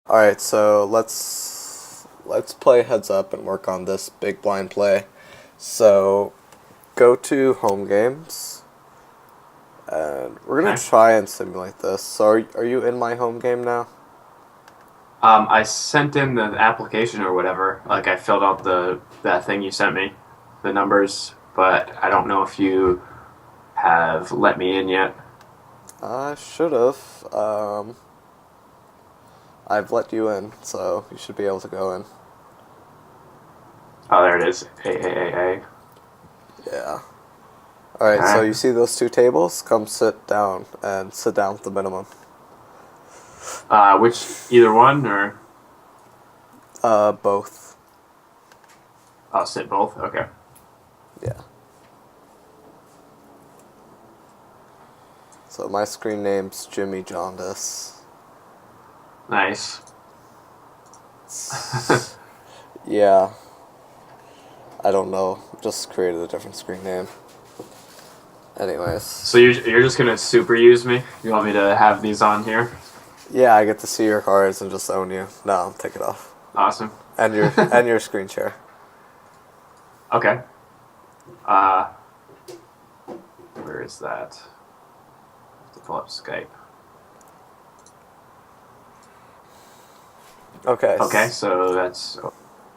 All right, so let's play heads up and work on this big blind play. So go to home games, and we're gonna Okay. try and simulate this. So are you in my home game now? I sent in the application or whatever. Like I filled out the that thing you sent me, the numbers, but I don't know if you have let me in yet. I should have. I've let you in, so you should be able to go in. Oh, there it is. A. Yeah. All right. So Okay. you see those two tables? Come sit down and sit down with the minimum. Which either one or Both. I'll sit both. Okay. Yeah. So my screen name's Jimmy Jaundice. Nice. Yeah. I don't know. Just created a different screen name. Anyways. So you're just gonna super use me? You want me to have these on here? Yeah, I get to see your cards and just own you. No, take it off. Awesome. And your screen share. Okay. Uh, where is that? I have to pull up Skype. Okay. Okay, so that's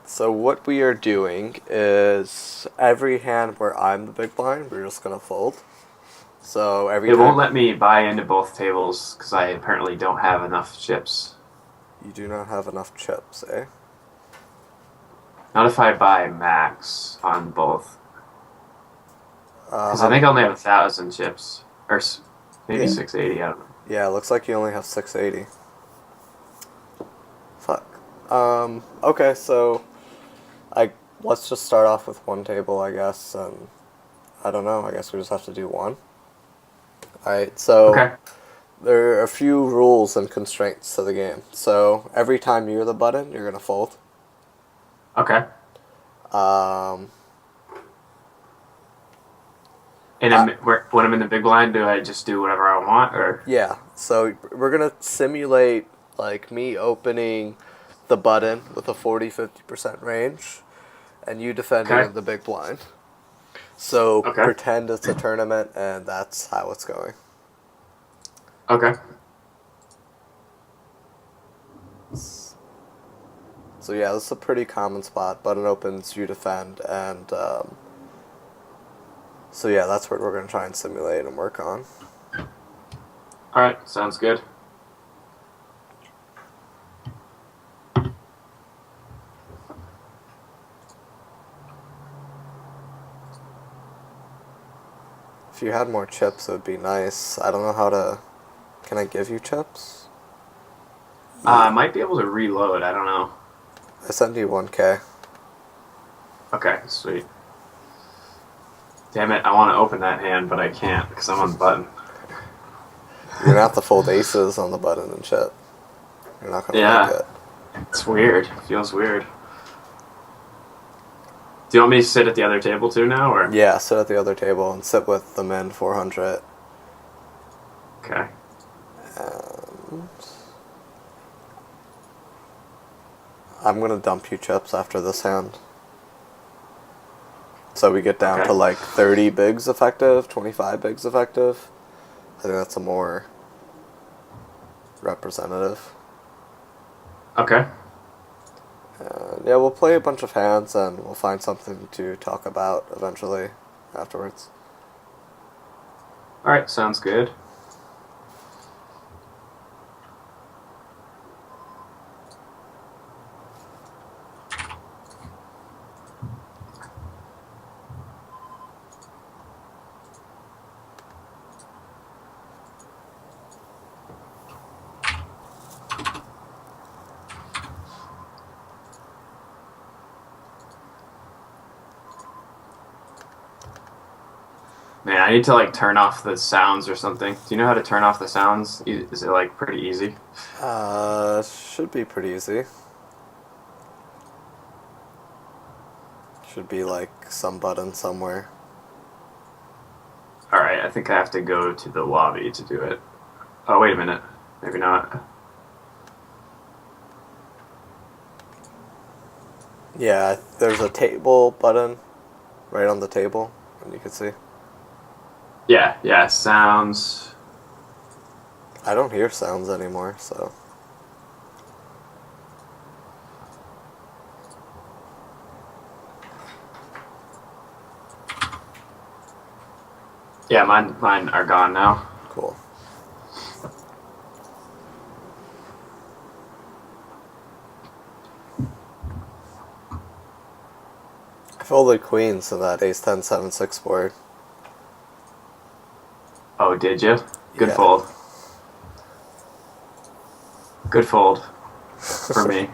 So what we are doing is every hand where I'm the big blind, we're just gonna fold. So every it won't time let me buy into both tables because I apparently don't have enough chips. you do not have enough chips, eh? Not if I buy max on both, because I How? think I only have 1,000 chips, or maybe Yeah. 680. I don't know. Yeah. Looks like you only have 680. Fuck. Okay. So I let's just start off with one table, I guess, and I don't know. I guess we just have to do one. All right. So Okay, there are a few rules and constraints to the game. So every time you're the button, you're gonna fold. okay. Um, And uh, when I'm in the big blind, do I just do whatever I want, or yeah. So we're gonna simulate like me opening the button with a 40-50% range, and you defending okay, in the big blind. So okay, pretend it's a tournament, and that's how it's going. okay? So yeah, this is a pretty common spot. Button opens, you defend, and so yeah, that's what we're gonna try and simulate and work on. All right, sounds good. If you had more chips, it would be nice. I don't know how to. Can I give you chips? I Yeah. might be able to reload. I don't know. I sent you 1K. Okay, sweet. Damn it, I want to open that hand, but I can't because I'm on the button. You're gonna have to fold aces on the button and shit. You're not gonna like Yeah, it. it's weird. Feels weird. Do you want me to sit at the other table too now, or? Yeah, sit at the other table and sit with the men 400. Okay. And I'm gonna dump you chips after this hand. So we get down to Okay. like 30 bigs effective, 25 bigs effective. I think that's a more representative. Okay. Yeah, we'll play a bunch of hands and we'll find something to talk about eventually afterwards. All right, sounds good. Man, I need to like turn off the sounds or something. Do you know how to turn off the sounds? Is it like pretty easy? Should be pretty easy. Should be like some button somewhere. All right, I think I have to go to the lobby to do it. Oh, wait a minute. Maybe not. Yeah, there's a table button right on the table, and you can see. Yeah, yeah, sounds. I don't hear sounds anymore, so. Yeah, mine are gone now. Cool. I folded queens in that ace 10 7 6 board. Oh, did you? Good Yeah. fold. Good fold for me.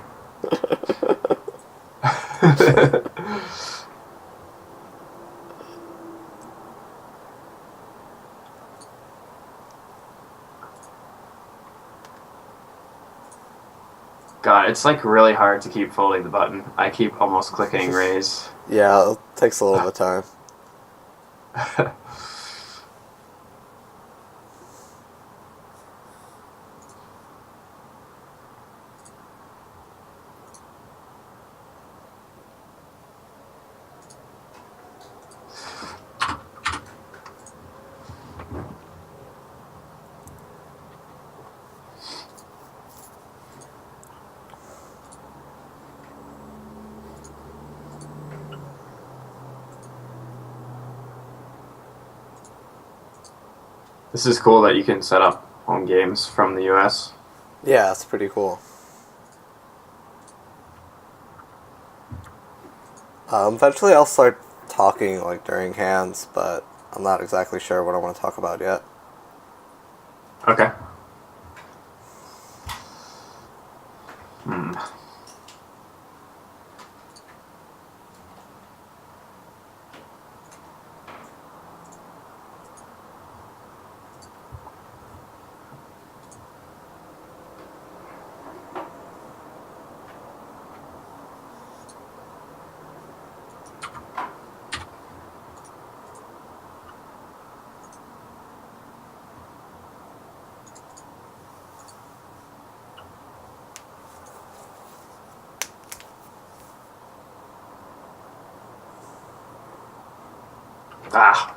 God, it's like really hard to keep folding the button. I keep almost clicking raise. Yeah, it takes a little bit of time. This is cool that you can set up home games from the US. Yeah, it's pretty cool. Eventually I'll start talking like during hands, but I'm not exactly sure what I want to talk about yet. Okay. Hmm. Ah,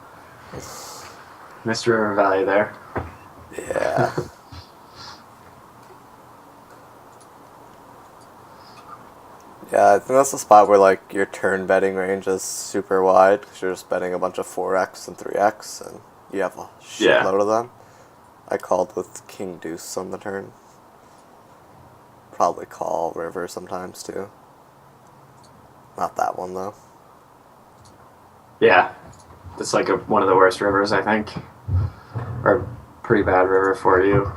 missed River Valley there. Yeah. Yeah, I think that's the spot where like your turn betting range is super wide because you're just betting a bunch of 4x and 3x and you have a Yeah. shitload of them. I called with king deuce on the turn. Probably call river sometimes too. Not that one though. Yeah. It's like one of the worst rivers, I think. Or a pretty bad river for you.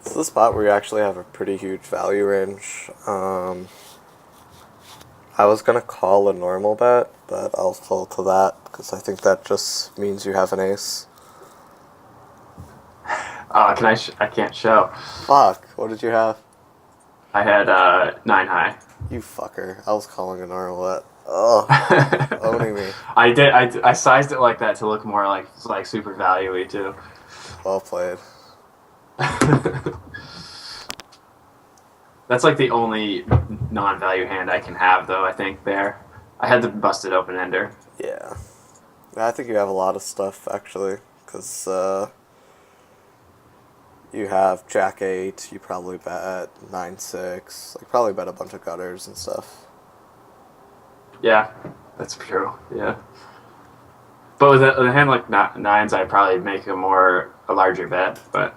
It's the spot where you actually have a pretty huge value range. I was gonna call a normal bet, but I'll fold to that because I think that just means you have an ace. Can I? I can't show. Fuck, what did you have? I had 9 high. You fucker. I was calling a normal bet. Ugh, owning me. I did. I sized it like that to look more like super value-y too. Well played. That's like the only non-value hand I can have, though. I think there. I had the busted open ender. Yeah. I think you have a lot of stuff actually, because you have Jack 8, you probably bet 9-6, like probably bet a bunch of gutters and stuff. Yeah, that's true. Yeah, but with a hand like nines, I'd probably make a larger bet. But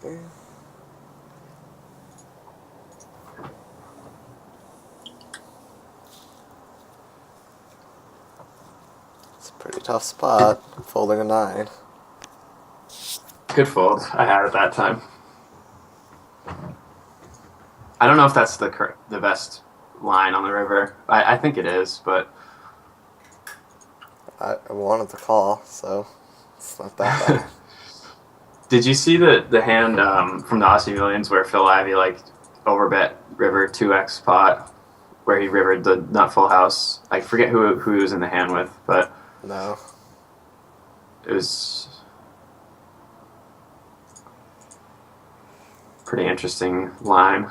Okay. Pretty tough spot. Folding a 9. Good fold. I had it that time. I don't know if that's the best line on the river. I think it is, but I wanted to call, so it's not that bad. did you see the hand from the Aussie Millions where Phil Ivey like overbet river 2x pot, where he rivered the nut full house? I forget who he was in the hand with, but No. it was pretty interesting line.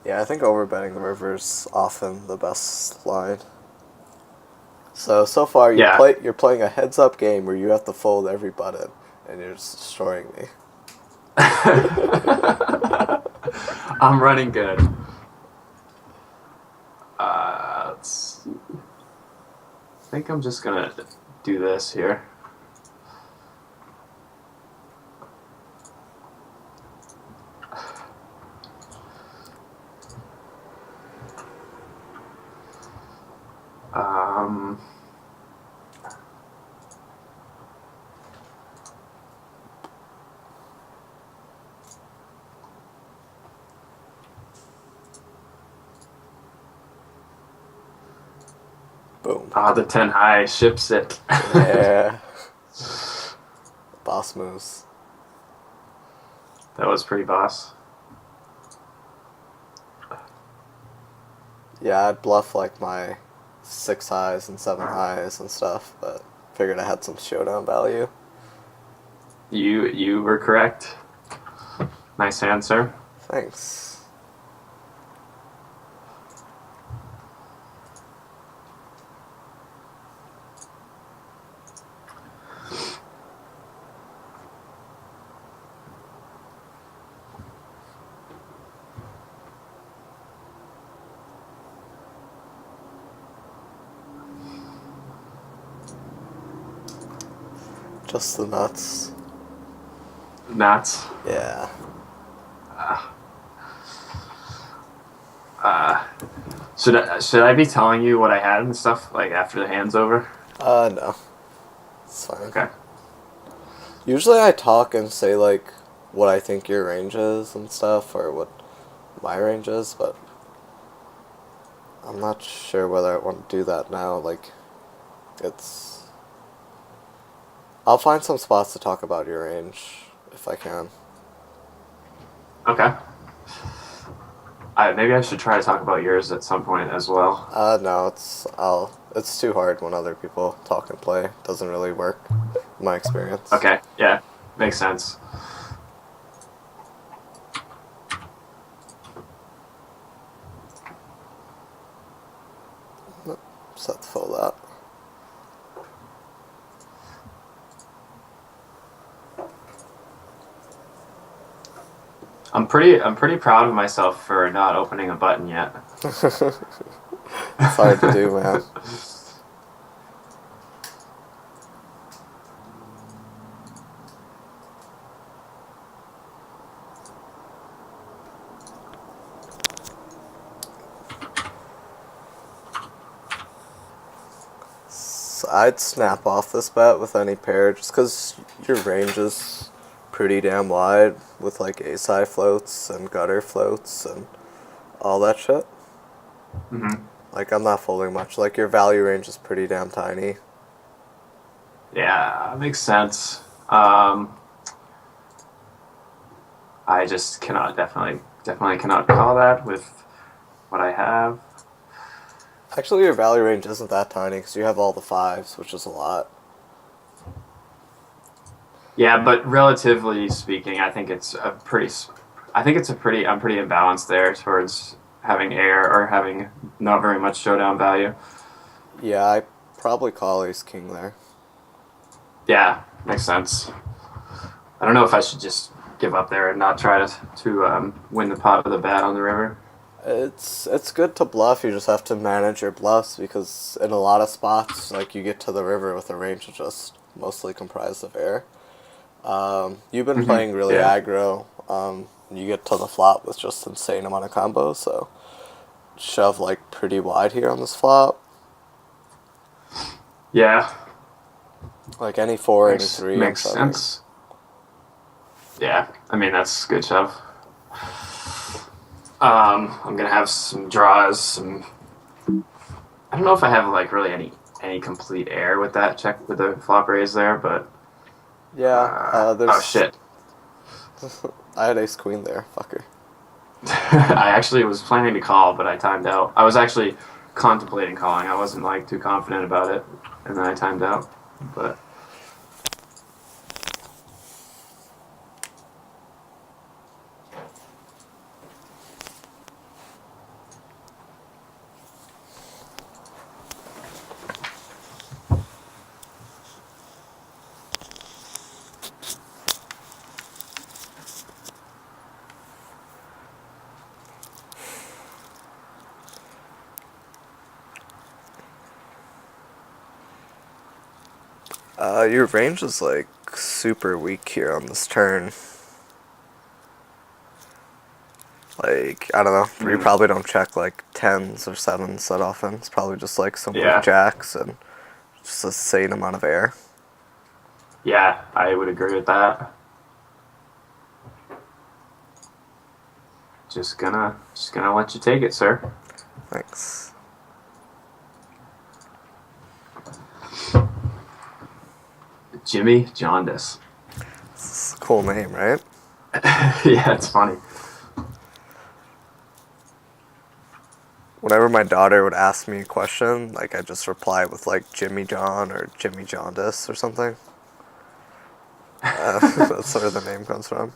Yeah, I think overbetting the river's often the best line. So far you're playing a heads up game where you have to fold every button, and you're just destroying me. I'm running good. Let's see. I think I'm just gonna do this here. Um, Boom. the 10 high ships it. Yeah. Boss moves. That was pretty boss. Yeah, I'd bluff like my 6 highs and 7 highs and stuff, but figured I had some showdown value. You were correct. Nice answer. Thanks. Just the nuts. Nuts. Yeah. Should I be telling you what I had and stuff like after the hand's over? No. It's fine. Okay. Usually I talk and say, like, what I think your range is and stuff, or what my range is, but I'm not sure whether I want to do that now. Like, I'll find some spots to talk about your range, if I can. Okay. Maybe I should try to talk about yours at some point as well. No, it's too hard when other people talk and play. It doesn't really work, in my experience. Okay, yeah, makes sense. Set to fold that. I'm pretty proud of myself for not opening a button yet. It's hard to do, man. So I'd snap off this bet with any pair just because your range is pretty damn wide with like ace-high floats and gutter floats and all that shit. Mm-hmm. Like, I'm not folding much. Like, your value range is pretty damn tiny. Yeah, makes sense. I just definitely cannot call that with what I have. Actually, your value range isn't that tiny because you have all the 5s, which is a lot. Yeah, but relatively speaking, I'm pretty imbalanced there towards having air or having not very much showdown value. Yeah, I probably call ace-king there. Yeah, makes sense. I don't know if I should just give up there and not try to win the pot with a bat on the river. It's good to bluff. You just have to manage your bluffs because in a lot of spots, like, you get to the river with a range just mostly comprised of air. You've been playing really aggro. You get to the flop with just insane amount of combos, so shove like pretty wide here on this flop. Yeah, Like any 4, any Makes 3, I'm makes shoving. sense. Yeah, I mean that's good shove. I'm gonna have some draws. I don't know if I have like really any complete air with that check with the flop raise there, but Yeah, oh there's. shit. I had ace queen there, fucker. I actually was planning to call, but I timed out. I was actually contemplating calling. I wasn't like too confident about it, and then I timed out. But Your range is like super weak here on this turn. Like, I don't know, you probably don't check like 10s or 7s that often. It's probably just like some weak yeah, jacks and just a insane amount of air. yeah, I would agree with that. Just gonna let you take it, sir. Thanks. Jimmy Jaundice. It's a cool name, right? Yeah, it's funny. Whenever my daughter would ask me a question, like I just reply with like Jimmy John or Jimmy Jaundice or something. That's where the name comes from.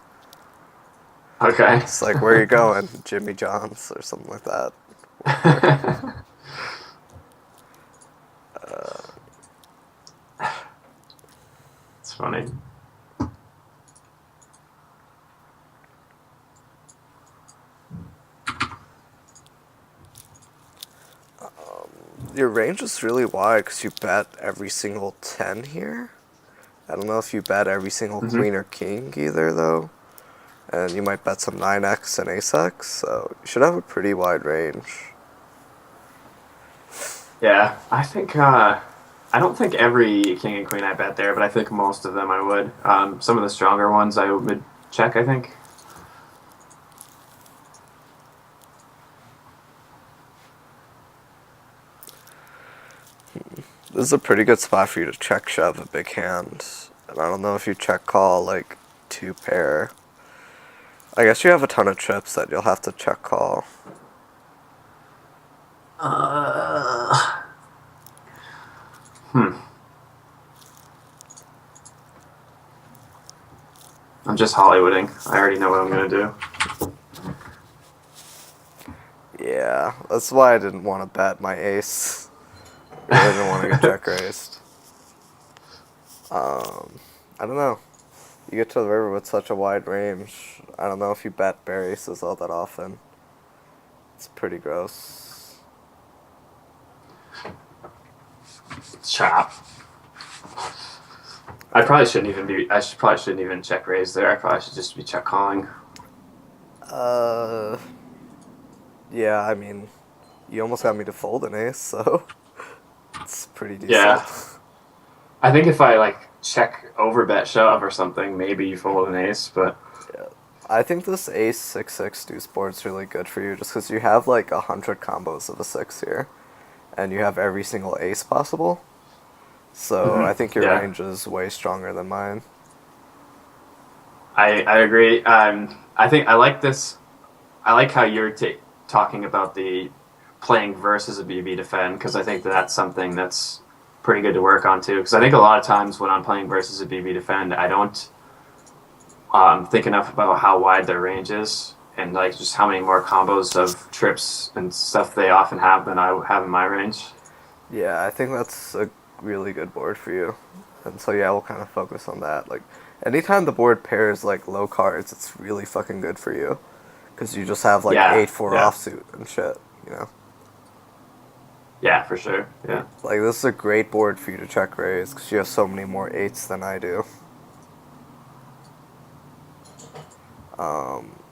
Okay. It's like, where are you going? Jimmy John's or something like that. Whatever. It's funny. Your range is really wide because you bet every single 10 here. I don't know if you bet every single Hmm. queen or king either, though. And you might bet some 9x and ace-x, so you should have a pretty wide range. Yeah, I think I don't think every king and queen I bet there, but I think most of them I would. Some of the stronger ones I would check, I think. This is a pretty good spot for you to check shove a big hand. And I don't know if you check call like 2 pair. I guess you have a ton of chips that you'll have to check call. Uh, hmm. I'm just Hollywooding. I already know what I'm gonna do. Yeah, that's why I didn't want to bet my ace. Really didn't want to get check raised. I don't know. You get to the river with such a wide range. I don't know if you bet bare aces all that often. It's pretty gross. Chop. I probably shouldn't even be. Probably shouldn't even check raise there. I probably should just be check calling. Uh, yeah, I mean, you almost got me to fold an ace, so it's pretty decent. Yeah, I think if I like check over bet shove or something, maybe you fold an ace. But Yeah. I think this ace 6-6 deuce board's really good for you just because you have like 100 combos of a 6 here. And you have every single ace possible. So I think your yeah, range is way stronger than mine. I agree. I think I like this. I like how you're talking about the playing versus a BB defend because I think that's something that's pretty good to work on too. Because I think a lot of times when I'm playing versus a BB defend, I don't think enough about how wide their range is and like just how many more combos of trips and stuff they often have than I have in my range. Yeah, I think that's a really good board for you. And so yeah, we'll kind of focus on that. Like anytime the board pairs like low cards, it's really fucking good for you because you just have like Yeah, 8-4 yeah, offsuit and shit, you know. yeah, for sure. Yeah, Like this is a great board for you to check raise because you have so many more 8s than I do.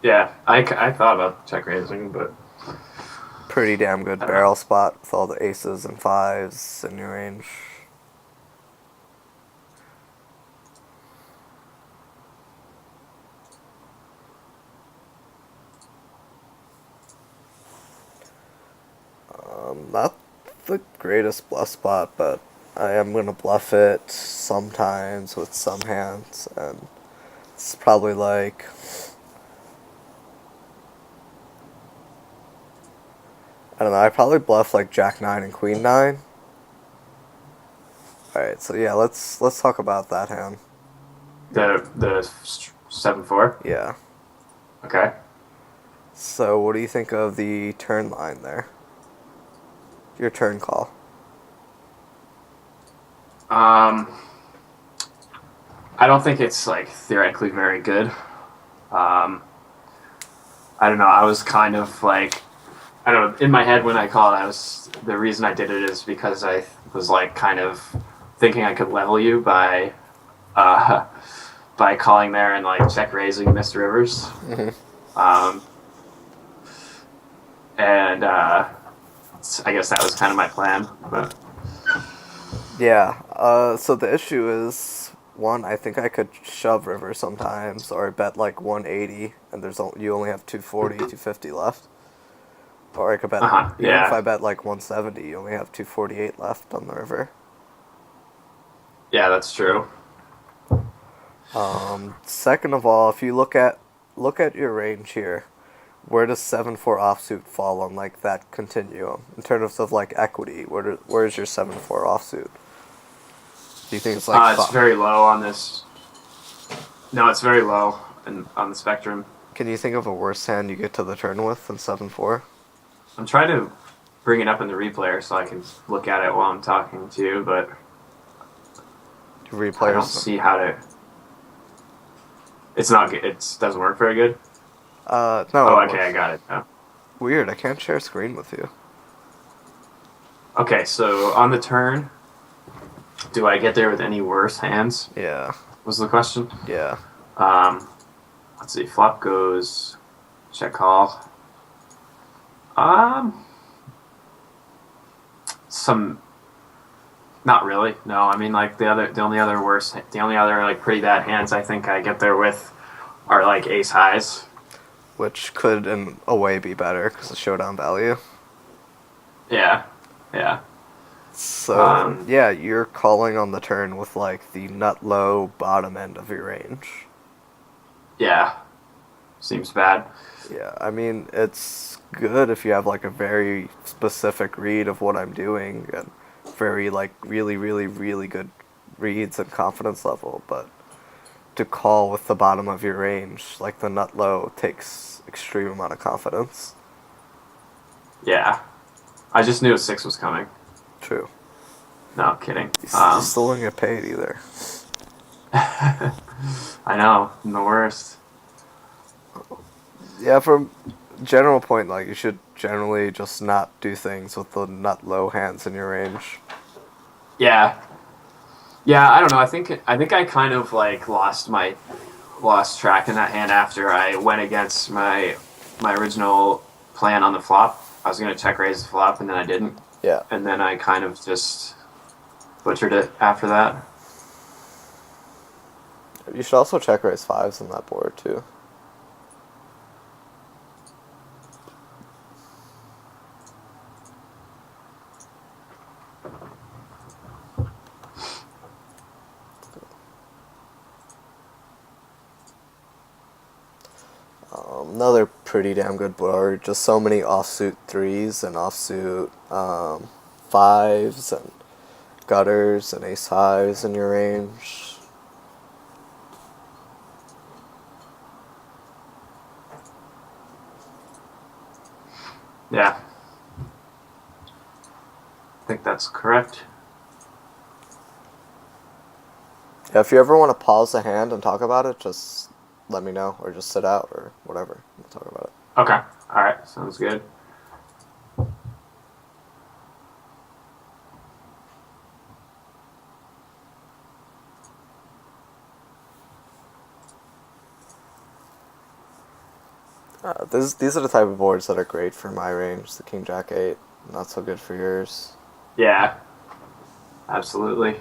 yeah. I thought about check raising, but Pretty damn good I don't know. barrel spot with all the aces and 5s in your range. Not the greatest bluff spot, but I am gonna bluff it sometimes with some hands, and it's probably like I don't know. I probably bluff like Jack 9 and Queen 9. All right, so yeah, let's talk about that hand. The 7-4. Yeah. Okay. So what do you think of the turn line there? Your turn call. I don't think it's like theoretically very good. I don't know. I was kind of like, I don't know. In my head when I called, the reason I did it is because I was like kind of thinking I could level you uh, by calling there and like check raising Mr. Rivers. And I guess that was kind of my plan. But Yeah. So the issue is one. I think I could shove river sometimes, or bet like 180, and you only have 240, 250 left. Or I could bet even yeah, if I bet like 170, you only have 248 left on the river. yeah, that's true. Second of all, if you look at your range here, where does 7-4 offsuit fall on like that continuum in terms of like equity? Where's your 7-4 offsuit? Do you think it's like It's very low on this. No, it's very low on the spectrum. Can you think of a worse hand you get to the turn with than 7-4? I'm trying to bring it up in the replayer so I can look at it while I'm talking to you, but I don't see how to. It's not good. It doesn't work very good. No. Oh, okay, I got it. Oh. Weird, I can't share screen with you. Okay, so on the turn, do I get there with any worse hands? Yeah. Was the question? Yeah. Let's see. Flop goes. Check call. Some. Not really. No, I mean like the only other like pretty bad hands I think I get there with are like ace highs. Which could in a way be better because of showdown value. Yeah. Yeah. So yeah, you're calling on the turn with like the nut low bottom end of your range. Yeah. Seems bad. Yeah, I mean it's good if you have like a very specific read of what I'm doing and very like really really really good reads and confidence level, but to call with the bottom of your range like the nut low takes extreme amount of confidence. Yeah. I just knew a 6 was coming. True. No, kidding. You still don't get paid either. I know. I'm the worst. Yeah, from general point, like you should generally just not do things with the nut low hands in your range. Yeah. Yeah, I don't know. I think I kind of like lost track in that hand after I went against my original plan on the flop. I was gonna check raise the flop and then I didn't. Yeah. And then I kind of just butchered it after that. You should also check raise fives on that board too. Another pretty damn good board. Just so many offsuit threes and offsuit fives and gutters and ace highs in your range. Yeah. I think that's correct. Yeah, if you ever want to pause the hand and talk about it, just let me know, or just sit out, or whatever. We'll talk about it. Okay. All right. Sounds good. These are the type of boards that are great for my range. The King Jack 8, not so good for yours. Yeah. Absolutely.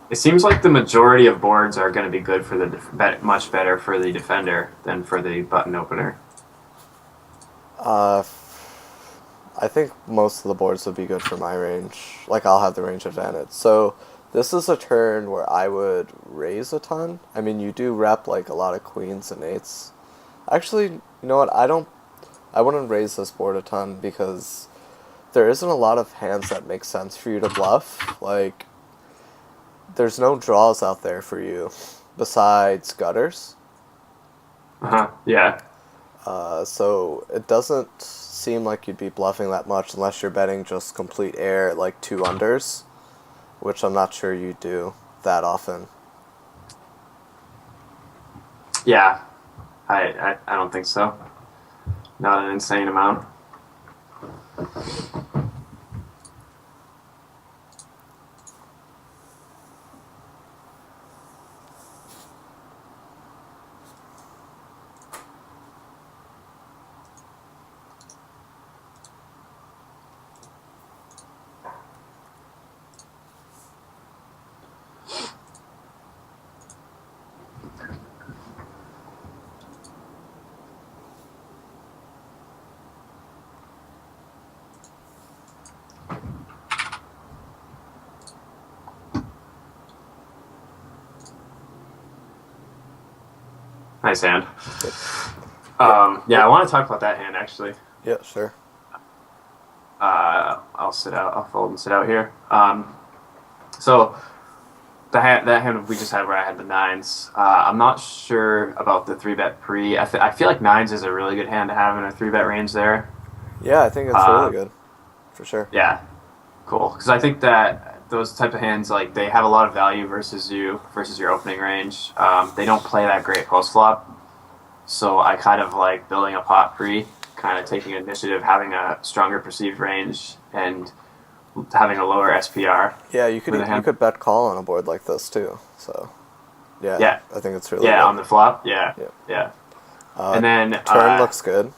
It seems like the majority of boards are going to be good for much better for the defender than for the button opener. I think most of the boards would be good for my range. Like, I'll have the range advantage. So, this is a turn where I would raise a ton. I mean, you do rep, like, a lot of queens and eights. Actually, you know what? I wouldn't raise this board a ton because there isn't a lot of hands that make sense for you to bluff. Like, there's no draws out there for you besides gutters. Yeah. So it doesn't seem like you'd be bluffing that much unless you're betting just complete air at like two unders, which I'm not sure you do that often. Yeah. I don't think so. Not an insane amount. Nice hand. Yep. Yeah, I want to talk about that hand actually. Yeah, sure. I'll sit out. I'll fold and sit out here. So that hand we just had where I had the nines. I'm not sure about the three bet pre. I feel like nines is a really good hand to have in a three bet range there. Yeah, I think it's really good. For sure. Yeah, cool. Because I think that those type of hands like they have a lot of value versus your opening range. They don't play that great post flop, so I kind of like building a pot pre, kind of taking initiative, having a stronger perceived range, and having a lower SPR. Yeah, you could bet call on a board like this too. So, Yeah. I think it's really Yeah, good. on the flop. Yeah. Yeah. Yeah. And then turn looks good.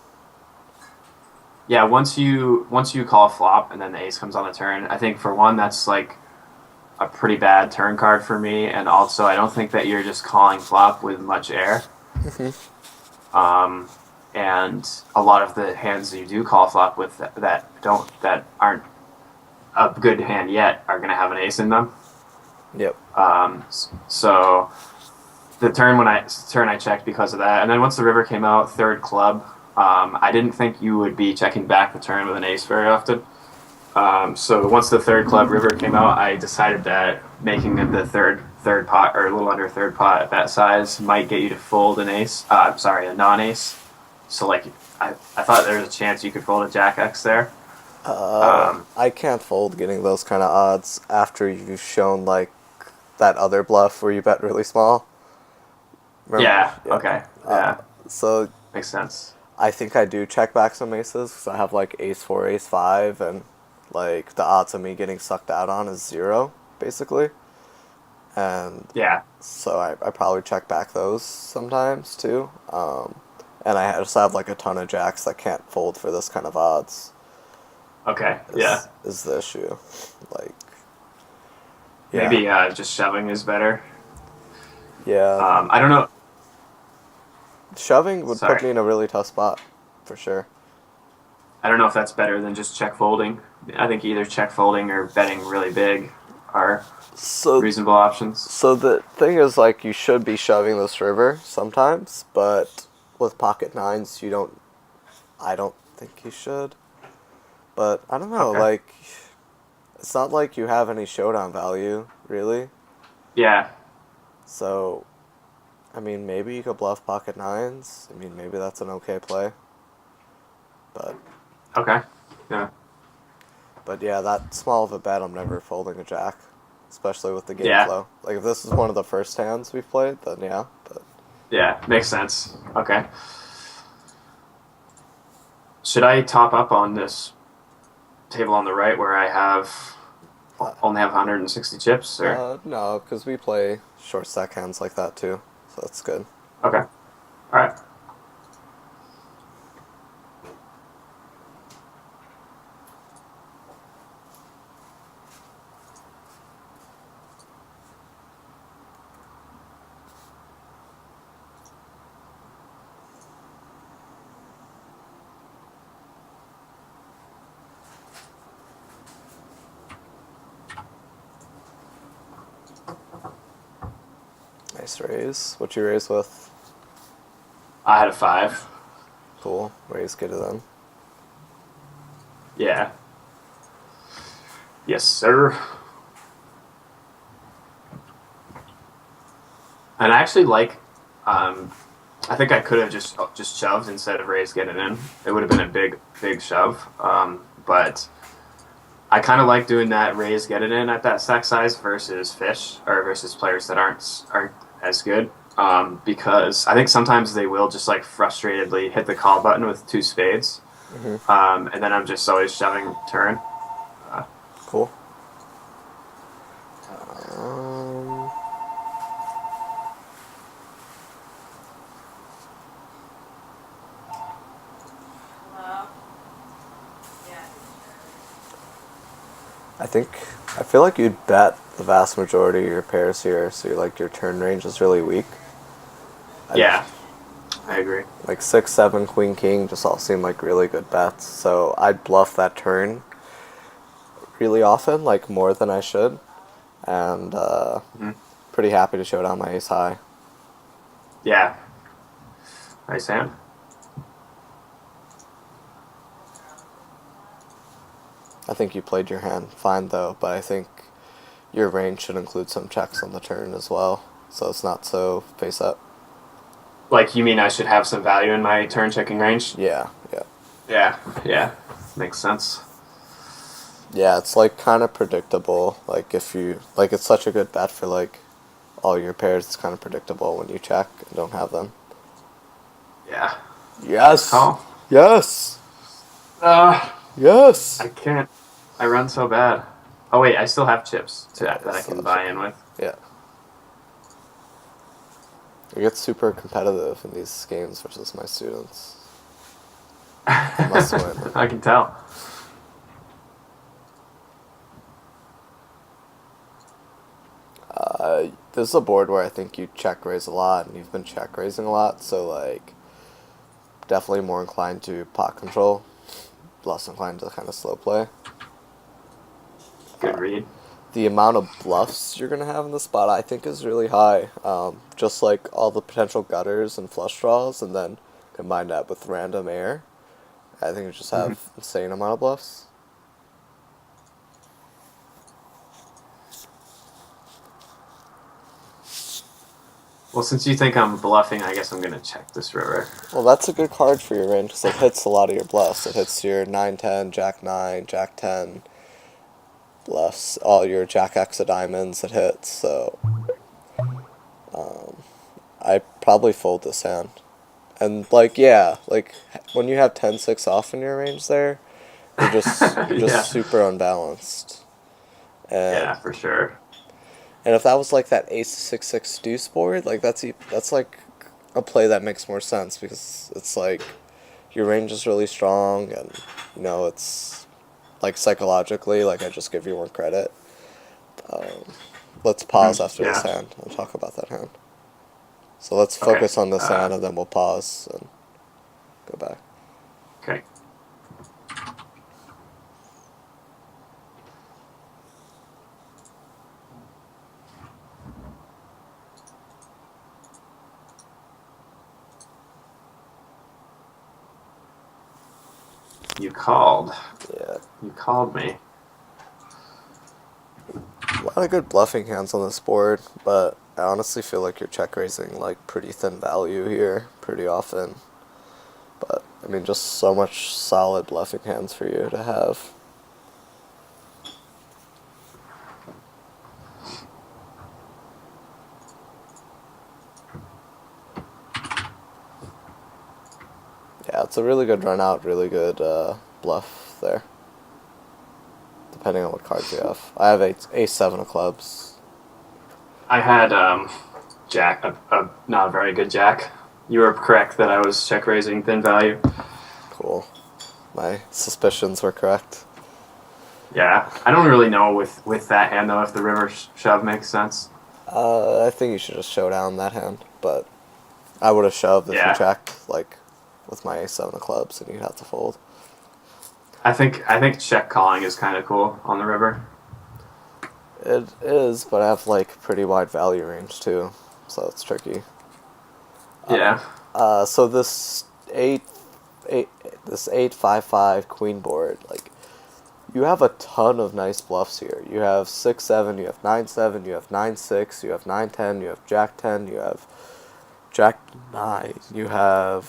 Yeah, once you call a flop and then the ace comes on the turn, I think for one that's like a pretty bad turn card for me, and also I don't think that you're just calling flop with much air. And a lot of the hands that you do call flop with that aren't a good hand yet are going to have an ace in them. Yep. So the turn I checked because of that, and then once the river came out, third club. I didn't think you would be checking back the turn with an ace very often. So once the third club river came out, I decided that making the third pot or a little under third pot at that size might get you to fold an ace. A non-ace. So like I thought there was a chance you could fold a jack X there. I can't fold getting those kind of odds after you've shown like that other bluff where you bet really small. Remember? Yeah. Okay. Yeah. So Makes sense. I think I do check back some aces because I have like ace four, ace five, and like the odds of me getting sucked out on is 0 basically. And Yeah. so I probably check back those sometimes too. And I just have like a ton of jacks that can't fold for this kind of odds. Okay. Is the issue. Like, yeah. Maybe just shoving is better. Yeah. I don't know. Shoving would put me in a really tough spot, for sure. I don't know if that's better than just check folding. I think either check folding or betting really big are reasonable options. So the thing is, like, you should be shoving this river sometimes, but with pocket nines, I don't think you should. But I don't know, like, it's not like you have any showdown value, really. Yeah. So, I mean, maybe you could bluff pocket nines. I mean, maybe that's an okay play. But. Okay. Yeah. But yeah, that small of a bet, I'm never folding a jack. Especially with the game flow. Like, if this is one of the first hands we've played, then yeah. But. Yeah, makes sense. Okay. Should I top up on this table on the right where I only have 160 chips? Or? No, because we play short stack hands like that too. So that's good. Okay. All right. Nice raise. What you raise with? I had a 5. Cool. Raise, get it in. Yeah. Yes, sir. And I actually like. I think I could have just shoved instead of raised get it in. It would have been a big shove. But I kind of like doing that raise get it in at that stack size versus fish or versus players that aren't as good. Because I think sometimes they will just like frustratedly hit the call button with 2 spades, and then I'm just always shoving turn. Cool. I feel like you'd bet the vast majority of your pairs here, so your turn range is really weak. Yeah, I agree. Like 6, 7, Queen, King just all seem like really good bets. So I'd bluff that turn really often, like more than I should, and pretty happy to show down my ace high. Yeah. Nice hand. I think you played your hand fine though, but I think your range should include some checks on the turn as well, so it's not so face up. Like, you mean I should have some value in my turn checking range? Yeah. Yeah. Makes sense. Yeah, it's like kind of predictable. Like if you it's such a good bet for like all your pairs. It's kind of predictable when you check and don't have them. Yeah. Yes. Call. Yes. Yes. I can't. I run so bad. Oh wait, I still have chips that I can buy in with. Yeah. It gets super competitive in these games versus my students. I must win. I can tell. This is a board where I think you check raise a lot, and you've been check raising a lot, so like definitely more inclined to pot control, less inclined to kind of slow play. Good read. The amount of bluffs you're gonna have in the spot, I think, is really high. Just like all the potential gutters and flush draws, and then combine that with random air, I think you just have insane amount of bluffs. Well, since you think I'm bluffing, I guess I'm going to check this river. Well, that's a good card for your range because it hits a lot of your bluffs. It hits your 9-10, Jack-9, Jack-10 bluffs, all your Jack-X of diamonds it hits, so I probably fold this hand. And, like, yeah, like, when you have 10-6 off in your range there, you're just super unbalanced. And Yeah, for sure. And if that was like that ace 6-6 deuce board, like that's like a play that makes more sense because it's like your range is really strong and it's like psychologically like I just give you more credit. Let's pause after this hand and talk about that hand. So let's focus on this hand and then we'll pause and go back. Okay. You called. Yeah. You called me. A lot of good bluffing hands on this board, but I honestly feel like you're check raising like pretty thin value here pretty often. But I mean, just so much solid bluffing hands for you to have. Yeah, it's a really good run out, really good bluff there. Depending on what cards you have. I have ace-7 of clubs. I had Jack, a not a very good Jack. You were correct that I was check raising thin value. Cool. My suspicions were correct. Yeah, I don't really know with that hand though if the river shove makes sense. I think you should just show down that hand, but I would have shoved if you checked, like, with my ace-7 of clubs, and you'd have to fold. I think check calling is kind of cool on the river. It is, but I have, like, pretty wide value range, too. so it's tricky. Yeah. So this eight this 8-5-5 queen board, like, you have a ton of nice bluffs here. You have 6-7, you have 9-7, you have 9-6, you have 9-10, you have Jack-10, you have Jack-9, you have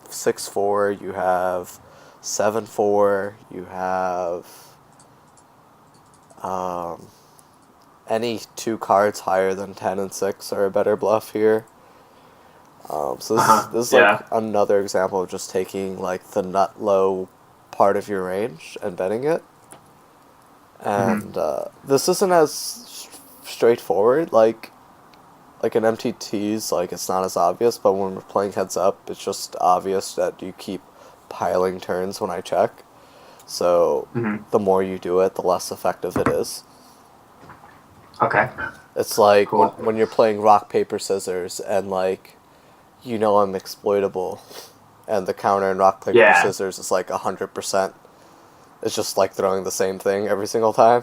6-4, you have 7-4, you have any two cards higher than 10 and 6 are a better bluff here. So this is like Yeah. another example of just taking like the nut low part of your range and betting it. And this isn't as straightforward. Like an MTT's, like, it's not as obvious, but when we're playing heads up, it's just obvious that you keep piling turns when I check. So the more you do it, the less effective it is. Okay. It's like Cool. when you're playing rock, paper, scissors, and like, you know I'm exploitable, and the counter in rock, paper, Yeah. scissors is like 100%. It's just like throwing the same thing every single time.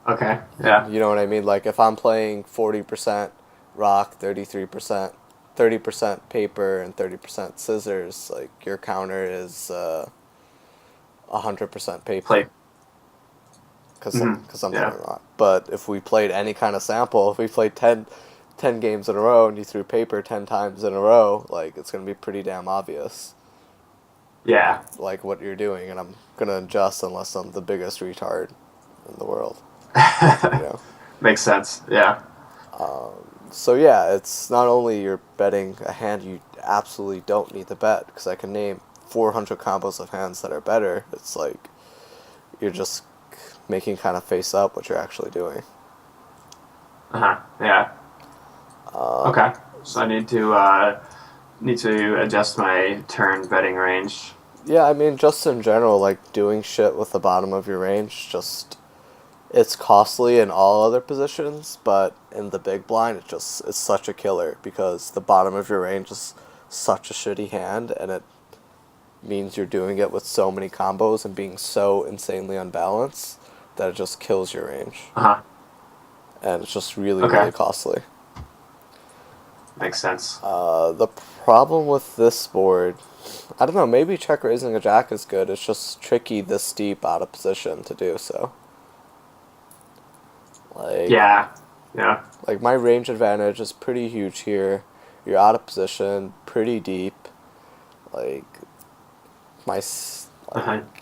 Okay. Yeah. You know what I mean? Like, if I'm playing 40% rock, 33%, 30% paper, and 30% scissors, like, your counter is 100% paper. Play. Because I'm Yeah. playing rock. But if we played any kind of sample, if we played 10 games in a row and you threw paper 10 times in a row, like, it's going to be pretty damn obvious, Yeah. like, what you're doing. And I'm going to adjust unless I'm the biggest retard in the world. You know? Makes sense. Yeah. So yeah, it's not only you're betting a hand you absolutely don't need to bet, because I can name 400 combos of hands that are better. It's like you're just making kind of face up what you're actually doing. Yeah. Okay. So I need to adjust my turn betting range. Yeah, I mean, just in general, like, doing shit with the bottom of your range, just, it's costly in all other positions, but in the big blind, it's such a killer, because the bottom of your range is such a shitty hand, and it means you're doing it with so many combos and being so insanely unbalanced that it just kills your range. And it's just really, Okay. really costly. Makes sense. The problem with this board, I don't know, maybe check raising a jack is good. It's just tricky this deep out of position to do so. Like, Yeah. Yeah. like, my range advantage is pretty huge here. You're out of position, pretty deep. Like,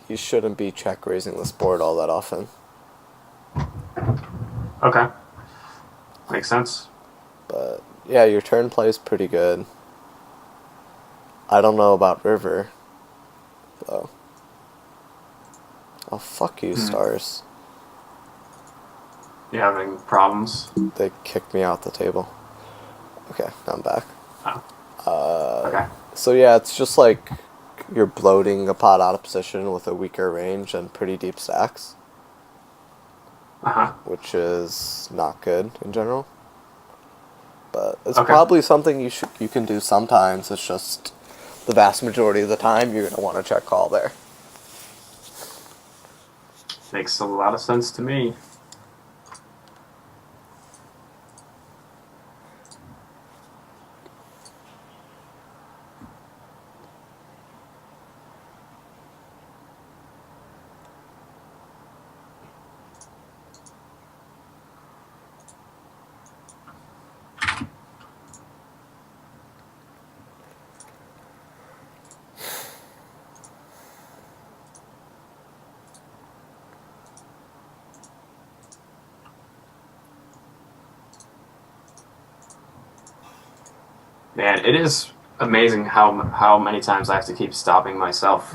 you shouldn't be check raising this board all that often. Okay. Makes sense. But yeah, your turn play is pretty good. I don't know about river, though. Oh, fuck you, stars. You having problems? They kicked me out the table. Okay, now I'm back. Okay. So yeah, it's just like you're bloating a pot out of position with a weaker range and pretty deep stacks, which is not good in general. But it's probably something you can do sometimes. It's just the vast majority of the time you're gonna want to check call there. Makes a lot of sense to me. Man, it is amazing how many times I have to keep stopping myself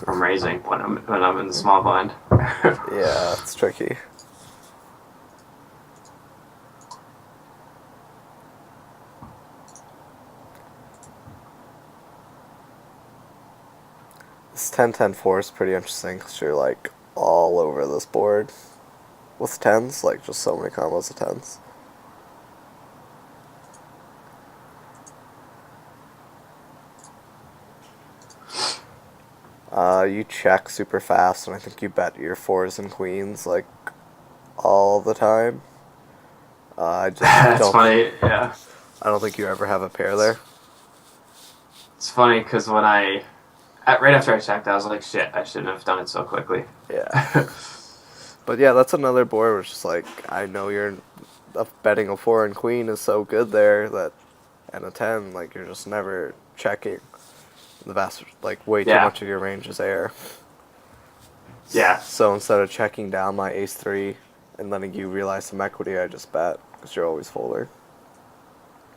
from raising when I'm in the small blind. Yeah, it's tricky. This 10-10-4 is pretty interesting because you're like all over this board with tens, like just so many combos of tens. You check super fast, and I think you bet your fours and queens like all the time. I just That's don't. funny. Yeah, I don't think you ever have a pair there. it's funny because right after I checked, I was like, shit, I shouldn't have done it so quickly. Yeah. But yeah, that's another board where it's just like I know you're betting a 4 and queen is so good there that and a 10 like you're just never checking. The vast like way too Yeah, much of your range is air. yeah, So instead of checking down my ace 3 and letting you realize some equity, I just bet because you're always folding.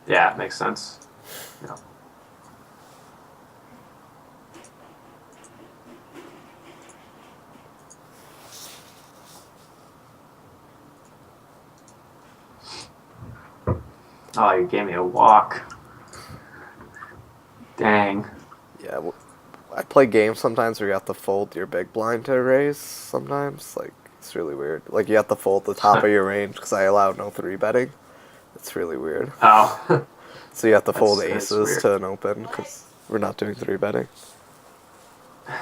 yeah. Makes sense. Yeah. Oh, you gave me a walk. Dang. Yeah, I play games sometimes where you have to fold your big blind to raise. Sometimes like it's really weird. Like you have to fold the top of your range because I allow no 3 betting. It's really weird. Oh, So you have to fold that's aces weird. to an open because we're not doing 3 betting.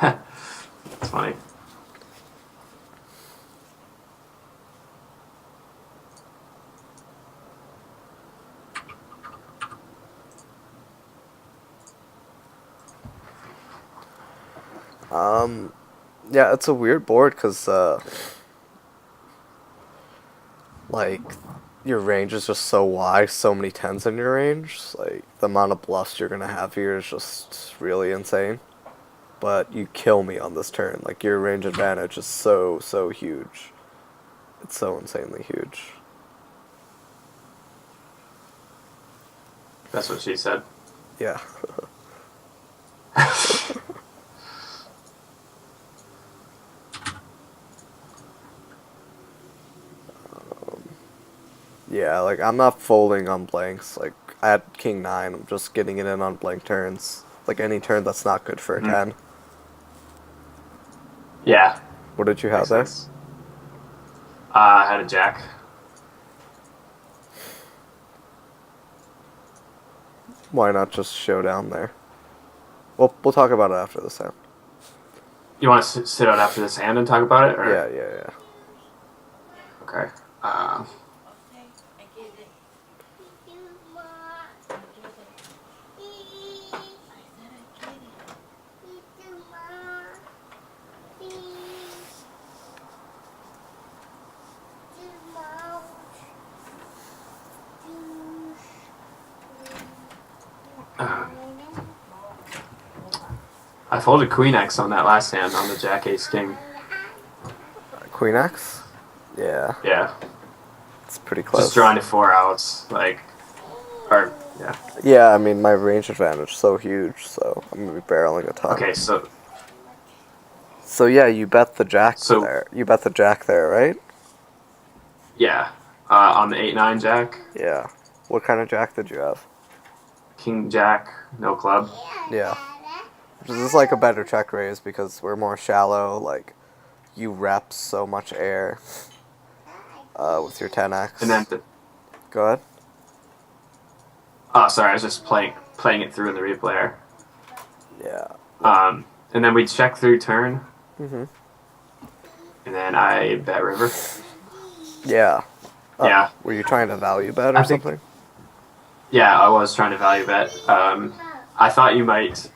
That's funny. Yeah, it's a weird board because like your range is just so wide, so many tens in your range. Like the amount of bluffs you're gonna have here is just really insane. But you kill me on this turn. Like your range advantage is so huge. It's so insanely huge. That's what she said. Yeah. Yeah, like I'm not folding on blanks. Like at King 9, I'm just getting it in on blank turns. Like any turn that's not good for a Mhm. 10. Yeah, What did you have makes there? sense. I had a jack. Why not just show down there? Well, we'll talk about it after this hand. You want to sit out after this hand and talk about it, or Yeah. okay? Uh, I folded queen X on that last hand on the jack ace king. Queen X? Yeah, Yeah, it's pretty just close. drawing to 4 outs, like, or yeah. Yeah, I mean, my range advantage is so huge, so I'm going to be barreling a ton. Okay, So yeah, you bet the jack so there. You bet the jack there, right? yeah, on the 8-9 jack, Yeah. What kind of jack did you have? king jack, no club. Yeah. This is like a better check raise because we're more shallow, like, you rep so much air with your And then 10x. Go ahead. oh, sorry, I was just playing it through in the replayer. Yeah. And then we check through turn, Mm-hmm. and then I bet river. Yeah. Yeah, Were you trying to value bet or I think. something? Yeah, I was trying to value bet. I thought you might,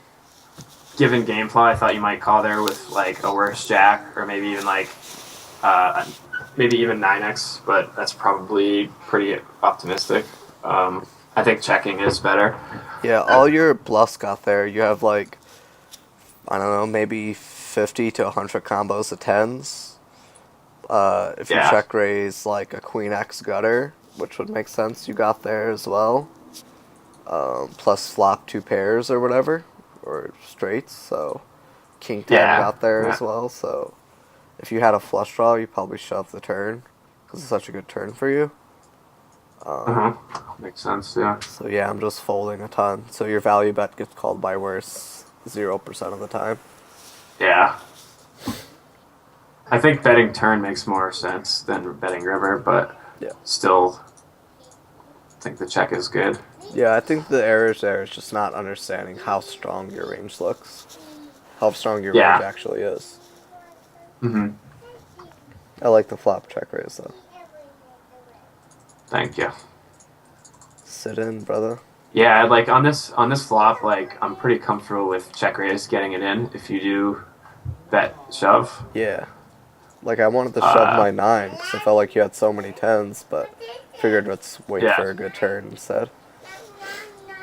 given game flow, I thought you might call there with like a worse jack, or maybe even like, maybe even 9x, but that's probably pretty optimistic. I think checking is better. Yeah, all your bluffs got there. You have like, I don't know, maybe 50 to 100 combos of tens. If you Yeah, check raise like a queen X gutter, which would make sense, you got there as well. Plus flop 2 pairs or whatever, or straights. So king 10 yeah, got there yeah. as well. So if you had a flush draw, you probably shove the turn because it's such a good turn for you. Uh-huh. Makes sense, yeah. So yeah, I'm just folding a ton. So your value bet gets called by worse 0% of the time. Yeah. I think betting turn makes more sense than betting river, but Yeah. still, I think the check is good. Yeah, I think the error there is just not understanding how strong your range looks. How strong your range Yeah. actually is. Mm-hmm. I like the flop check raise though. Thank you. Sit in, brother. Yeah, like on this flop, like I'm pretty comfortable with check raise getting it in if you do bet shove. Yeah. Like, I wanted to shove Uh, my 9 because I felt like you had so many 10s, but figured let's wait yeah, for a good turn instead.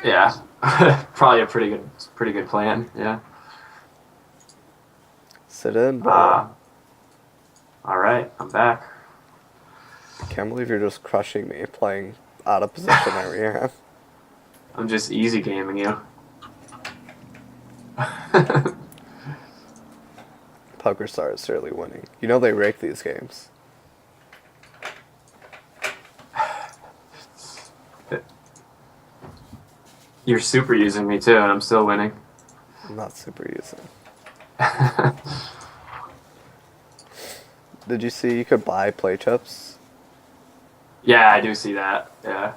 yeah, probably a pretty good plan. Yeah. Sit in, brother. Uh, all right, I'm back. I can't believe you're just crushing me playing out of position every hand. I'm just easy gaming you. PokerStars is really winning. You know they rake these games. You're super using me too, and I'm still winning. I'm not super using. Did you see you could buy play chips? Yeah, I do see that. Yeah.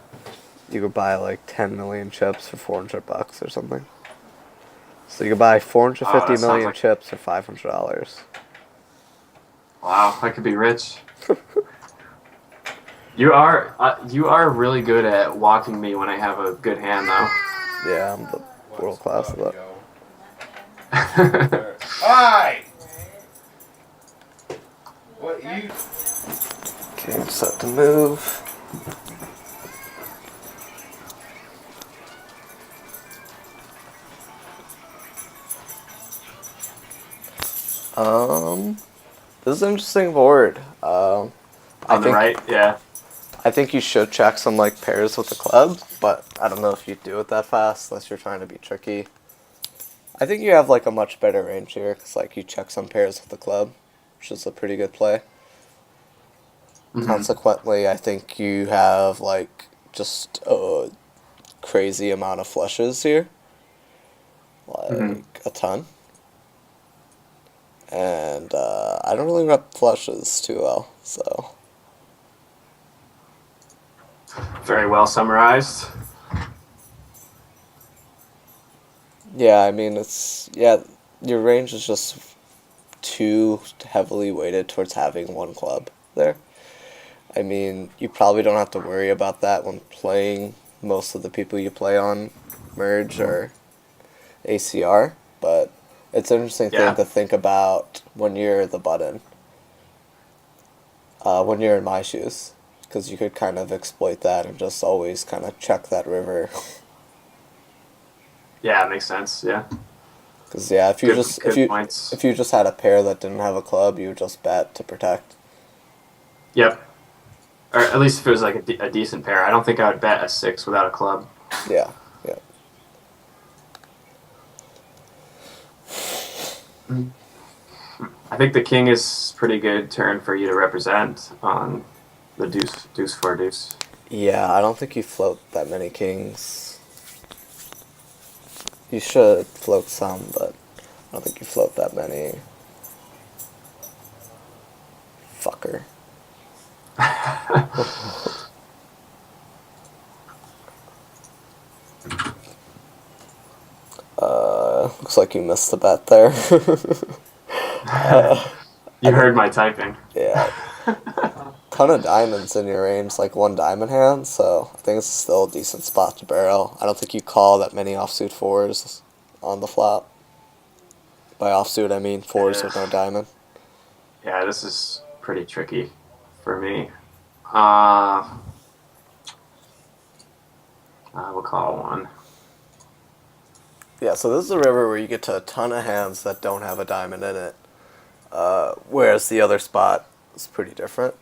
You could buy like 10 million chips for $400 or something. So you could buy Oh, 450 that sounds million like chips for $500. wow. I could be rich. You are really good at walking me when I have a good hand, Yeah, I'm the world class of that. though. Hi! What you? Game set to move. This is an interesting board. I On the think right, yeah. I think you should check some like pairs with the club, but I don't know if you do it that fast unless you're trying to be tricky. I think you have like a much better range here because like you check some pairs with the club, which is a pretty good play. Consequently, I think you have like just a crazy amount of flushes here, Hmm. like a ton. And I don't really rep flushes too well, so Very well summarized. yeah. I mean, your range is just too heavily weighted towards having one club there. I mean, you probably don't have to worry about that when playing. Most of the people you play on merge or ACR, but it's an interesting thing Yeah. to think about when you're the button, when you're in my shoes, because you could kind of exploit that and just always kind of check that river. Yeah, it makes sense. Yeah. Because yeah, if you Good just good points. if you just had a pair that didn't have a club, you would just bet to protect. Yep. Or at least if it was like a decent pair. I don't think I would bet a six without a club. Yeah, yeah. I think the king is pretty good turn for you to represent on the deuce four deuce. Yeah, I don't think you float that many kings. You should float some, but I don't think you float that many. Fucker. Looks like you missed the bet there. I You don't. heard my typing. Yeah, ton of diamonds in your range, like one diamond hand. So I think it's still a decent spot to barrel. I don't think you call that many offsuit fours on the flop. By offsuit, I mean fours Uh, with no diamond. yeah, this is pretty tricky for me. Uh, I will call one. Yeah, so this is a river where you get to a ton of hands that don't have a diamond in it. Whereas the other spot is pretty different.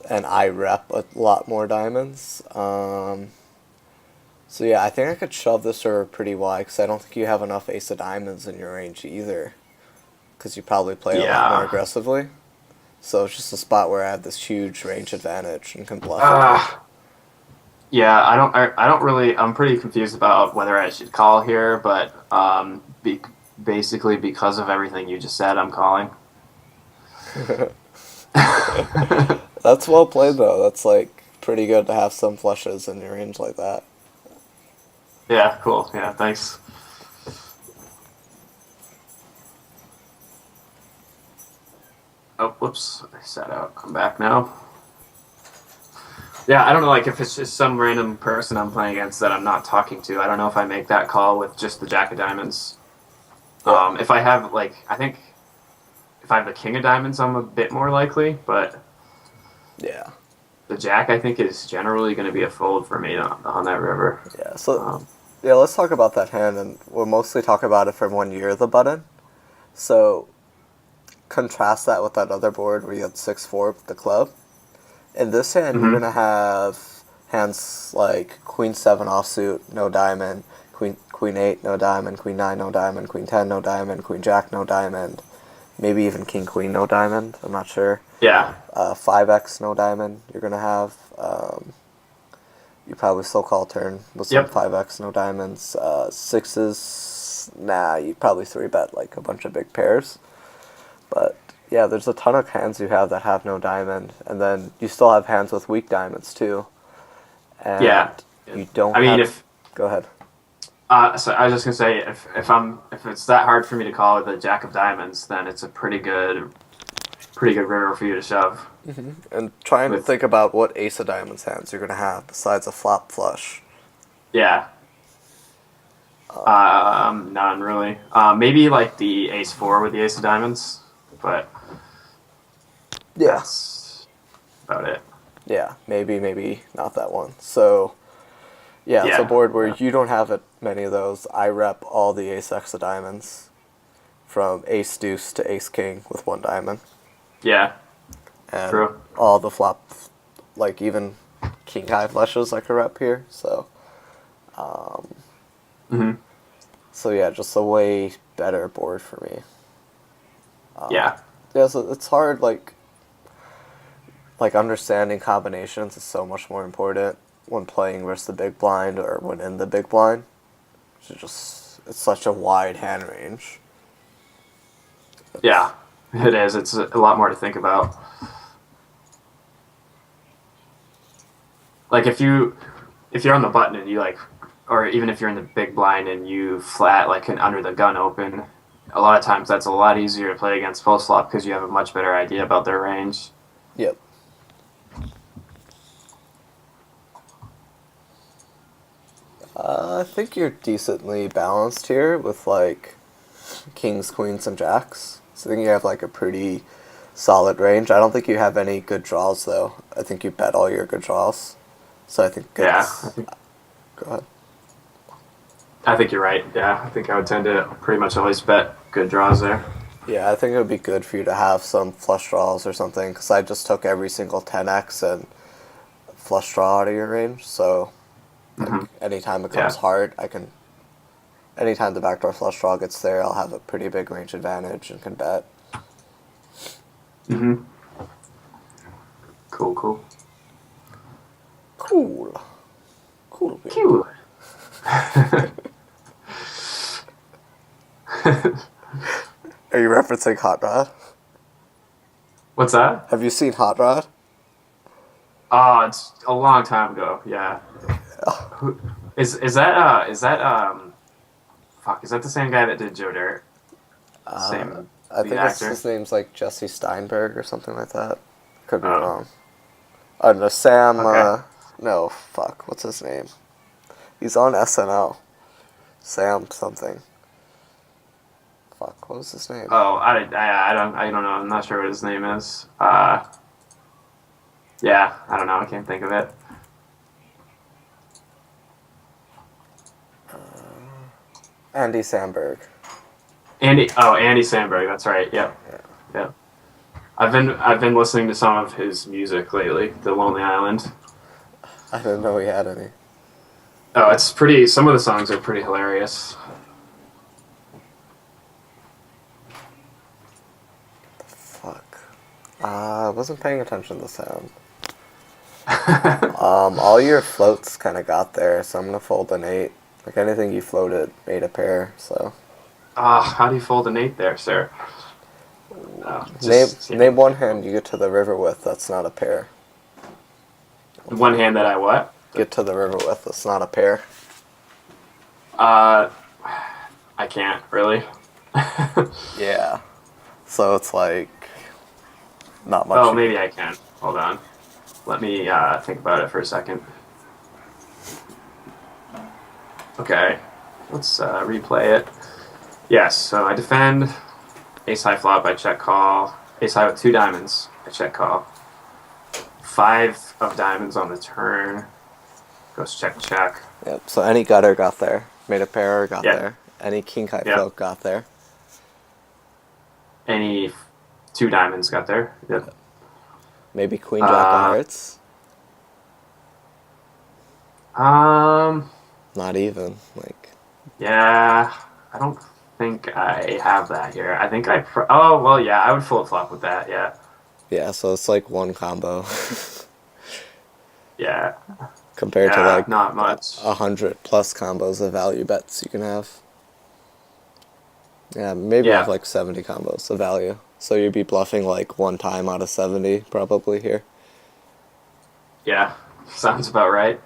And I rep a lot more diamonds. So yeah, I think I could shove this river pretty wide because I don't think you have enough ace of diamonds in your range either. Because you probably play a lot more Yeah. aggressively. So it's just a spot where I have this huge range advantage and can bluff it good. Uh, yeah, I don't really. I'm pretty confused about whether I should call here, but basically because of everything you just said, I'm calling. That's well played though. That's like pretty good to have some flushes in your range like that. Yeah, cool. Yeah, thanks. Oh, whoops. I sat out. I'm back now. Yeah, I don't know, like, if it's just some random person I'm playing against that I'm not talking to, I don't know if I make that call with just the Jack of Diamonds. Yeah. If I have, like, I think if I have the King of Diamonds, I'm a bit more likely, but Yeah. the Jack, I think, is generally going to be a fold for me on that river. Yeah. So, Um, yeah, let's talk about that hand, and we'll mostly talk about it from when you're the button. So, contrast that with that other board where you had 6-4 with the club. In this hand, you're mhm. gonna have hands like Queen 7 offsuit, no diamond, Queen 8, no diamond, Queen 9, no diamond, Queen 10, no diamond, Queen Jack, no diamond, maybe even King Queen, no diamond. I'm not sure. Yeah, 5x, no diamond. You're gonna have. You probably still call turn with some yep, 5x, no diamonds. Sixes, nah, you probably 3-bet like a bunch of big pairs. But yeah, there's a ton of hands you have that have no diamond, and then you still have hands with weak diamonds too, and yeah. you don't I mean, have. if Go ahead. so I was just gonna say, if it's that hard for me to call with the Jack of Diamonds, then it's a pretty good river for you to shove And try and with. think about what ace of diamonds hands you're gonna have besides a flop flush. Yeah, none really. Maybe like the Ace Four with the Ace of Diamonds, but Yeah, that's about it. yeah, maybe not that one. So yeah, it's a Yeah, board where yeah, you don't have many of those. I rep all the ace x of diamonds, from ace deuce to ace king with one diamond, yeah. and True. all the flop, like even king high flushes I could rep here. Hmm. So yeah, just a way better board for me. Yeah, Yeah, so it's hard, understanding combinations is so much more important when playing versus the big blind or when in the big blind. It's such a wide hand range. It's, yeah. It is. It's a lot more to think about. Like if you're on the button and you like, or even if you're in the big blind and you flat like an under the gun open, a lot of times that's a lot easier to play against post flop because you have a much better idea about their range. yep. I think you're decently balanced here with like kings, queens, and jacks. So I think you have like a pretty solid range. I don't think you have any good draws though. I think you bet all your good draws. So I think Yeah, it's. Go ahead. I think you're right. Yeah, I think I would tend to pretty much always bet good draws there. Yeah, I think it would be good for you to have some flush draws or something because I just took every single 10x and flush draw out of your range. So Hmm. like anytime it comes Yeah. hard, anytime the backdoor flush draw gets there, I'll have a pretty big range advantage and can bet. Hmm. Cool. Cool. Cool. Cool bean. Cute. Are you referencing Hot Rod? What's that? Have you seen Hot Rod? Oh, it's a long time ago. Yeah. Who is that fuck, is that the same guy that did Joe Dirt? Same I lead think actor? his name's like Jesse Steinberg or something like that. Could be Oh, wrong. No, Sam. okay. No, fuck. What's his name? He's on SNL. Sam something. Fuck. What was his name? Oh, I don't know. I'm not sure what his name is. Yeah, I don't know. I can't think of it. Andy Samberg. Andy Samberg. That's right. Yep, yep. I've been listening to some of his music lately. The Lonely Island. I didn't know he had any. Oh, it's pretty. Some of the songs are pretty hilarious. Fuck. I wasn't paying attention to the sound. All your floats kind of got there, so I'm gonna fold an 8. Like anything you floated made a pair, so. How do you fold an 8 there, sir? Name, Just name one hand you get to the river with that's not a pair. one hand that I what? Get to the river with that's not a pair. Uh, I can't really. Yeah. So it's like not much. Oh, maybe I can. Hold on. Let me think about it for a second. Okay, let's replay it. Yes, so I defend. Ace high flop, I check call. Ace high with 2 diamonds, I check call. 5 of diamonds on the turn. Goes check, check. Yep. So any gutter got there. Made a pair got Yeah. there. Any king high Yeah. float got there. Any 2 diamonds got there. Yep. Maybe queen jack of hearts. Not even like. Yeah, I don't think I have that here. I think oh, well, yeah, I would full flop with that, yeah. Yeah. So it's like one combo. Yeah. Compared to Yeah, like not much. 100 plus combos of value bets you can have. Yeah, maybe Yeah. have like 70 combos of value. So you'd be bluffing like one time out of 70 probably here. Yeah, sounds about right.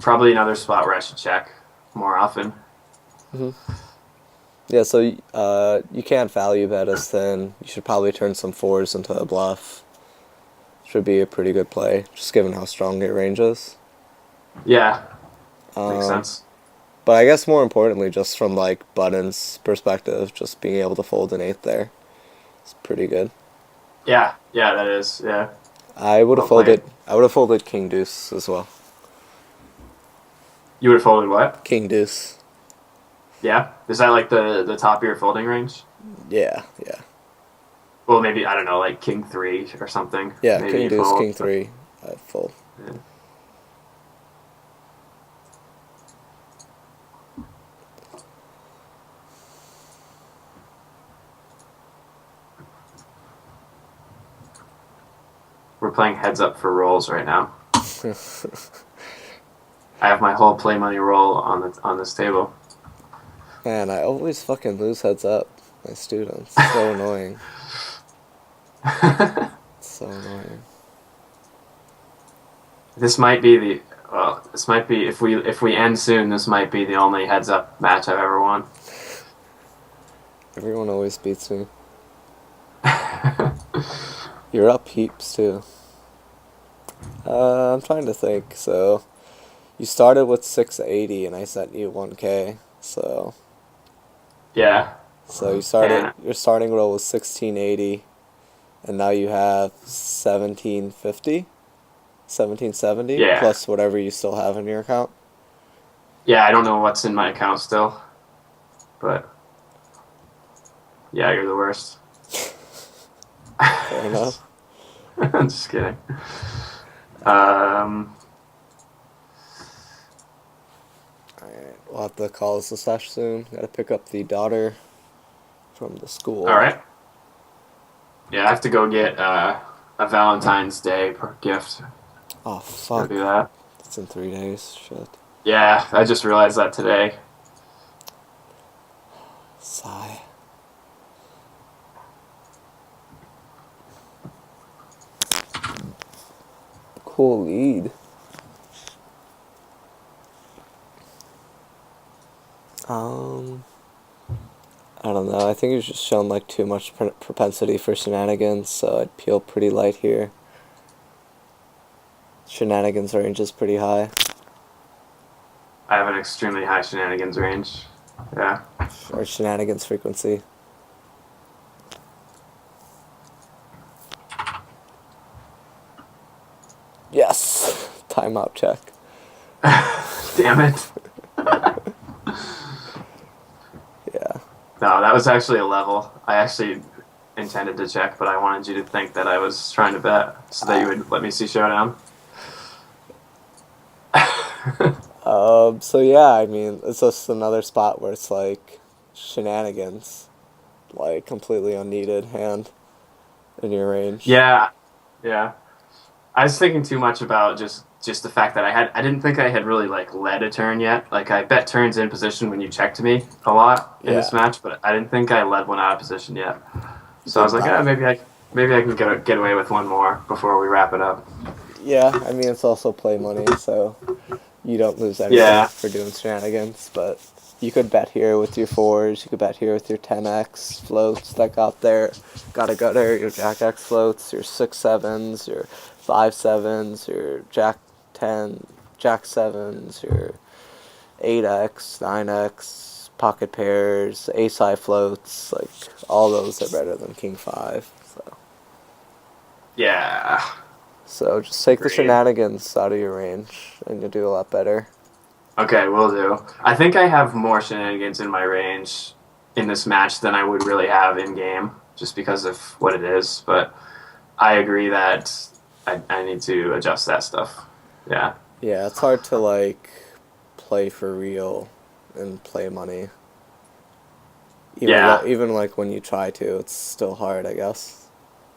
Probably another spot where I should check more often. Yeah, so you can't value bet us then. You should probably turn some 4s into a bluff. Should be a pretty good play, just given how strong your range is. Yeah, makes sense. But I guess more importantly, just from like Button's perspective, just being able to fold an 8 there, it's pretty good. Yeah, that is, yeah. I would have Well played. folded. I would have folded King Deuce as well. You would have folded what? King Deuce. Yeah? Is that like the top of your folding range? Yeah. Well, maybe, I don't know, like King 3 or something. Yeah, Maybe King you Deuce, fold. King 3, I fold. Yeah. We're playing heads up for rolls right now. I have my whole play money roll on this table. Man, I always fucking lose heads up. My students, so annoying. So annoying. This might be if we end soon, this might be the only heads up match I've ever won. Everyone always beats me. You're up heaps too. I'm trying to think. So, you started with 680 and I sent you 1K. So Yeah. you started. Yeah. Your starting roll was 1680, and now you have 1750, 1770 Yeah. plus whatever you still have in your account. Yeah, I don't know what's in my account still, but yeah, you're the worst. Fair enough. I'm just kidding. Alright, we'll have to call this a sesh soon. Gotta pick up the daughter from the school. All right. Yeah, I have to go get a Valentine's Day gift. Oh, Go fuck. do that. It's in 3 days. Shit. Yeah, I just realized that today. Sigh. Cool lead. I don't know. I think he's just shown like too much propensity for shenanigans, so I'd peel pretty light here. Shenanigans range is pretty high. I have an extremely high shenanigans range. Yeah. Or shenanigans frequency. Yes! Timeout check. Damn it. Yeah. No, that was actually a level. I actually intended to check, but I wanted you to think that I was trying to bet so that you would let me see showdown. So yeah, I mean, it's just another spot where it's like shenanigans. Like completely unneeded hand in your range. Yeah. I was thinking too much about just the fact that I didn't think I had really like led a turn yet. Like I bet turns in position when you checked me a lot in this match, but I didn't think I led one out of position yet. So I was like, maybe I can get away with one more before we wrap it up. Yeah, I mean it's also play money, so you don't lose anything for doing shenanigans. But you could bet here with your 4s. You could bet here with your 10x floats that got a gutter. Your jack x floats. Your 6-7s. Your 5-7s, your Jack 10, Jack 7s, your 8x, 9x, pocket pairs, ace-high floats, like, all those are better than King 5. Yeah. So just take the Agreed. shenanigans out of your range, and you'll do a lot better. Okay, will do. I think I have more shenanigans in my range in this match than I would really have in game, just because of what it is. But I agree that I need to adjust that stuff. Yeah. Yeah, it's hard to, like, play for real and play money. Yeah. Even, like, when you try to, it's still hard, I guess.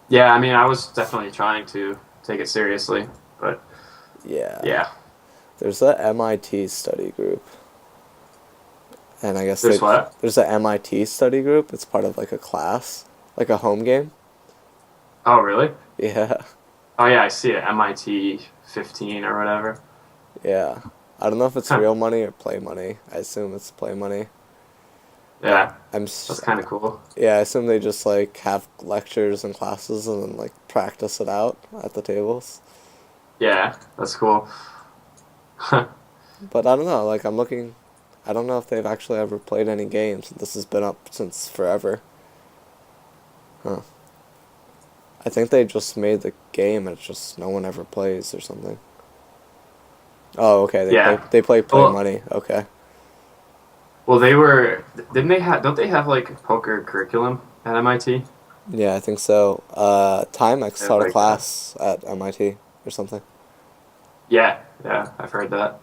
Yeah, I mean, I was definitely trying to take it seriously, but Yeah. yeah. There's a MIT study group. And I guess There's what? there's a MIT study group. It's part of, like, a class. Like a home game. Oh, really? Yeah. Oh, yeah, I see it. MIT 15 or whatever. Yeah. I don't know if it's Huh. real money or play money. I assume it's play money. Yeah, That's kind of cool. Yeah, I assume they just, like, have lectures and classes and then, like, practice it out at the tables. Yeah, that's cool. But I don't know, like, I'm looking... I don't know if they've actually ever played any games. This has been up since forever. Huh. I think they just made the game and it's just no one ever plays or something. Oh, okay, they play Well- money. Okay. Well, don't they have like poker curriculum at MIT? Yeah, I think so. Timex Yeah, taught a like class at MIT or something. Yeah, I've heard that.